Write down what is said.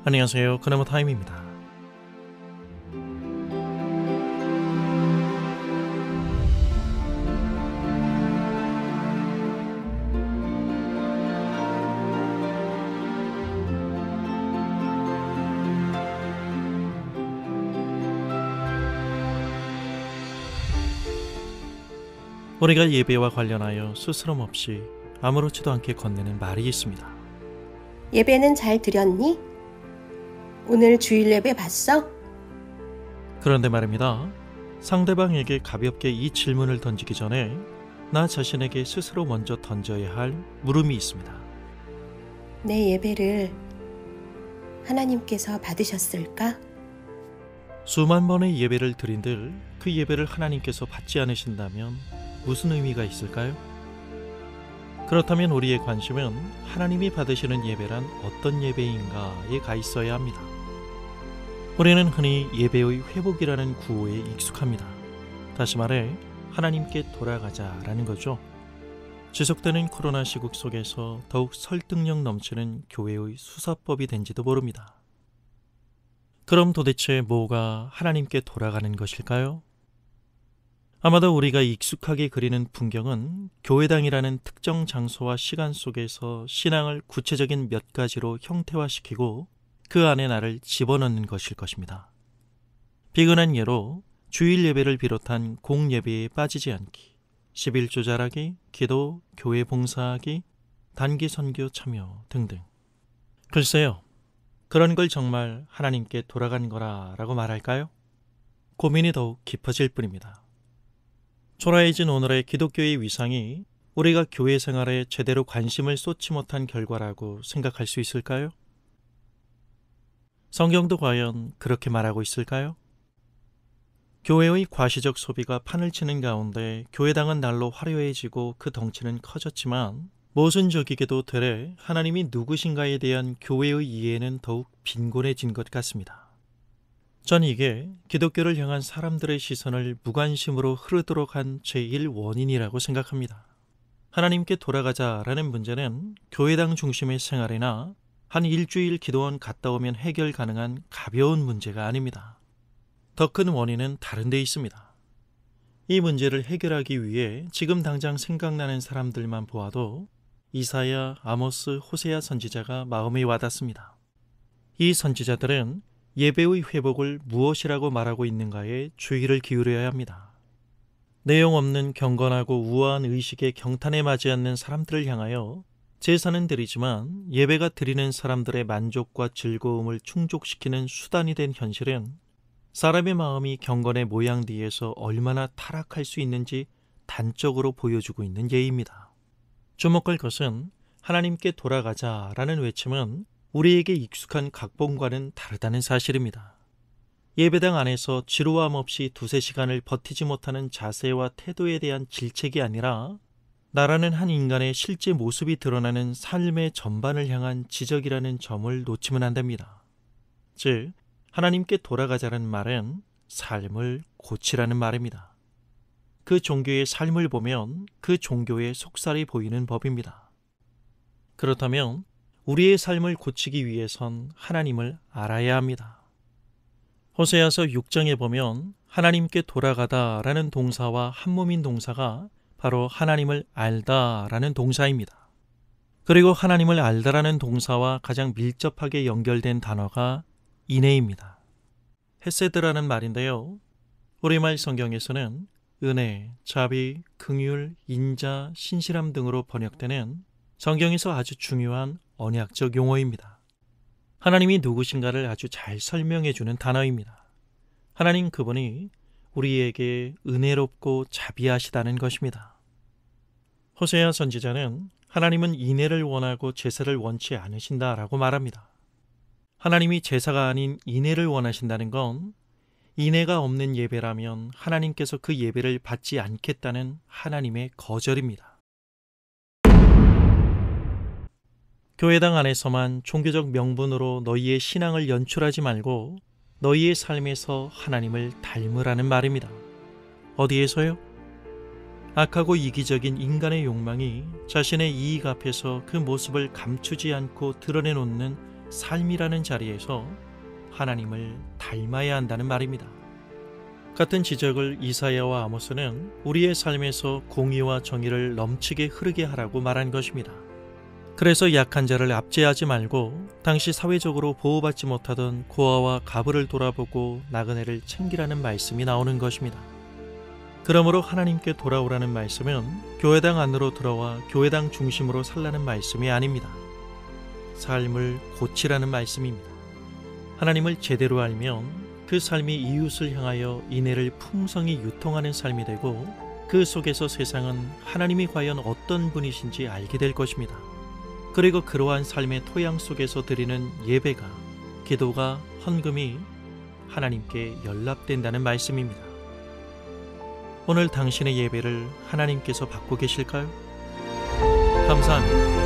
안녕하세요. 그나마 타임입니다. 우리가 예배와 관련하여 스스럼 없이 아무렇지도 않게 건네는 말이 있습니다. 예배는 잘 드렸니? 오늘 주일 예배 봤어? 그런데 말입니다. 상대방에게 가볍게 이 질문을 던지기 전에 나 자신에게 스스로 먼저 던져야 할 물음이 있습니다. 내 예배를 하나님께서 받으셨을까? 수만 번의 예배를 드린들 그 예배를 하나님께서 받지 않으신다면 무슨 의미가 있을까요? 그렇다면 우리의 관심은 하나님이 받으시는 예배란 어떤 예배인가에 가 있어야 합니다. 우리는 흔히 예배의 회복이라는 구호에 익숙합니다. 다시 말해 하나님께 돌아가자라는 거죠. 지속되는 코로나 시국 속에서 더욱 설득력 넘치는 교회의 수사법이 된지도 모릅니다. 그럼 도대체 뭐가 하나님께 돌아가는 것일까요? 아마도 우리가 익숙하게 그리는 풍경은 교회당이라는 특정 장소와 시간 속에서 신앙을 구체적인 몇 가지로 형태화시키고 그 안에 나를 집어넣는 것일 것입니다. 비근한 예로 주일 예배를 비롯한 공예배에 빠지지 않기, 11조 잘하기, 기도, 교회 봉사하기, 단기 선교 참여 등등. 글쎄요, 그런 걸 정말 하나님께 돌아간 거라고 말할까요? 고민이 더욱 깊어질 뿐입니다. 초라해진 오늘의 기독교의 위상이 우리가 교회 생활에 제대로 관심을 쏟지 못한 결과라고 생각할 수 있을까요? 성경도 과연 그렇게 말하고 있을까요? 교회의 과시적 소비가 판을 치는 가운데 교회당은 날로 화려해지고 그 덩치는 커졌지만 모순적이게도 되레 하나님이 누구신가에 대한 교회의 이해는 더욱 빈곤해진 것 같습니다. 전 이게 기독교를 향한 사람들의 시선을 무관심으로 흐르도록 한 제1원인이라고 생각합니다. 하나님께 돌아가자라는 문제는 교회당 중심의 생활이나 한 일주일 기도원 갔다 오면 해결 가능한 가벼운 문제가 아닙니다. 더 큰 원인은 다른 데 있습니다. 이 문제를 해결하기 위해 지금 당장 생각나는 사람들만 보아도 이사야, 아모스, 호세아 선지자가 마음에 와닿습니다. 이 선지자들은 예배의 회복을 무엇이라고 말하고 있는가에 주의를 기울여야 합니다. 내용 없는 경건하고 우아한 의식에 경탄에 맞지 않는 사람들을 향하여 제사는 드리지만 예배가 드리는 사람들의 만족과 즐거움을 충족시키는 수단이 된 현실은 사람의 마음이 경건의 모양 뒤에서 얼마나 타락할 수 있는지 단적으로 보여주고 있는 예입니다. 주목할 것은 하나님께 돌아가자라는 외침은 우리에게 익숙한 각본과는 다르다는 사실입니다. 예배당 안에서 지루함 없이 두세 시간을 버티지 못하는 자세와 태도에 대한 질책이 아니라 나라는 한 인간의 실제 모습이 드러나는 삶의 전반을 향한 지적이라는 점을 놓치면 안 됩니다. 즉, 하나님께 돌아가자는 말은 삶을 고치라는 말입니다. 그 종교의 삶을 보면 그 종교의 속살이 보이는 법입니다. 그렇다면 우리의 삶을 고치기 위해선 하나님을 알아야 합니다. 호세아서 6장에 보면 하나님께 돌아가다라는 동사와 한몸인 동사가 바로 하나님을 알다라는 동사입니다. 그리고 하나님을 알다라는 동사와 가장 밀접하게 연결된 단어가 인애입니다. 헤세드라는 말인데요. 우리말 성경에서는 은혜, 자비, 긍휼, 인자, 신실함 등으로 번역되는 성경에서 아주 중요한 언약적 용어입니다. 하나님이 누구신가를 아주 잘 설명해주는 단어입니다. 하나님 그분이 우리에게 은혜롭고 자비하시다는 것입니다. 호세아 선지자는 하나님은 인애를 원하고 제사를 원치 않으신다라고 말합니다. 하나님이 제사가 아닌 인애를 원하신다는 건 인애가 없는 예배라면 하나님께서 그 예배를 받지 않겠다는 하나님의 거절입니다. 교회당 안에서만 종교적 명분으로 너희의 신앙을 연출하지 말고 너희의 삶에서 하나님을 닮으라는 말입니다. 어디에서요? 악하고 이기적인 인간의 욕망이 자신의 이익 앞에서 그 모습을 감추지 않고 드러내놓는 삶이라는 자리에서 하나님을 닮아야 한다는 말입니다. 같은 지적을 이사야와 아모스는 우리의 삶에서 공의와 정의를 넘치게 흐르게 하라고 말한 것입니다. 그래서 약한 자를 압제하지 말고 당시 사회적으로 보호받지 못하던 고아와 가부를 돌아보고 나그네를 챙기라는 말씀이 나오는 것입니다. 그러므로 하나님께 돌아오라는 말씀은 교회당 안으로 들어와 교회당 중심으로 살라는 말씀이 아닙니다. 삶을 고치라는 말씀입니다. 하나님을 제대로 알면 그 삶이 이웃을 향하여 인애를 풍성히 유통하는 삶이 되고 그 속에서 세상은 하나님이 과연 어떤 분이신지 알게 될 것입니다. 그리고 그러한 삶의 토양 속에서 드리는 예배가, 기도가, 헌금이 하나님께 연락된다는 말씀입니다. 오늘 당신의 예배를 하나님께서 받고 계실까요? 감사합니다.